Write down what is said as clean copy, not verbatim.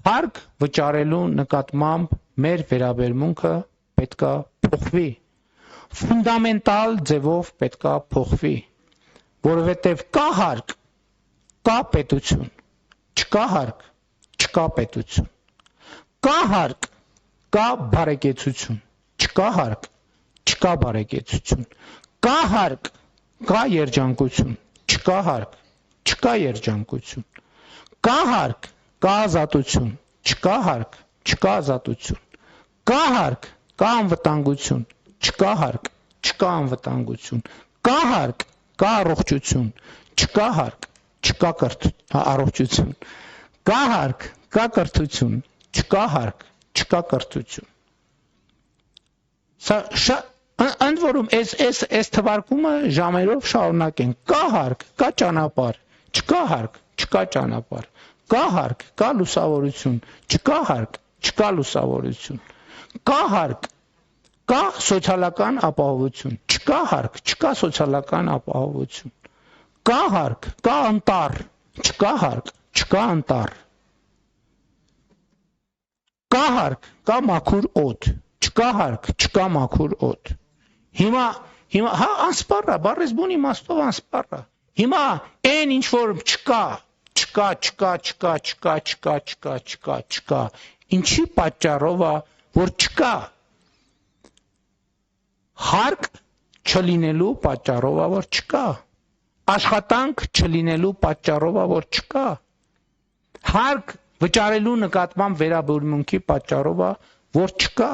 Հարկ վճարելու նկատմամբ մեր վերաբերմունքը պետքա փոխվի, ֆունդամենտալ ձևով պետքա փոխվի, որովհետև կա հարկ, կա պետություն, չկա հարկ, չկա պետություն, կա հարկ, կա բարեկեցություն, չկա հարկ, չկա բարեկեցություն, կա հարկ, կա երջանկություն, չկա հարկ, չկա երջանկություն, կա հարկ, կա ազատություն, չկա հարկ, չկա ազատություն, կա հարկ, կա անվտանգություն, չկա հարկ, չկա անվտանգություն, կա հարկ, կա առողջություն, չկա հարկ, չկա առողջություն, կա հարկ, կա կրթություն, չկա հարկ, չկա կրթություն։ Սա ընդ որում այս թվարկումը ժամերով շարունակենք, կա հարկ, կա ճանապարհ, չկա հարկ, չկա ճանապարհ, կա հարկ, կա լուսավորություն, չկա հարկ, չկա լուսավորություն, կա հարկ, կա սոցիալական ապահովություն, չկա հարկ, չկա սոցիալական ապահովություն, կա հարկ, կա անտառ, չկա հարկ, չկա անտառ, կա հարկ, կա մաքուր օդ, չկա հարկ, չկա մաքուր օդ։ Հիմա հա անսպառ է, բառես բուն իմաստով անսպառ է։ Հիմա այն ինչ որ չկա, ինչի պատճառով է, որ չկա։ Հարկ չլինելու պատճառով է, որ չկա։ Աշխատանք չլինելու պատճառով է, որ չկա։ Հարկ վճարելու նկատմամբ վերաբերմունքի պատճառով է, որ չկա։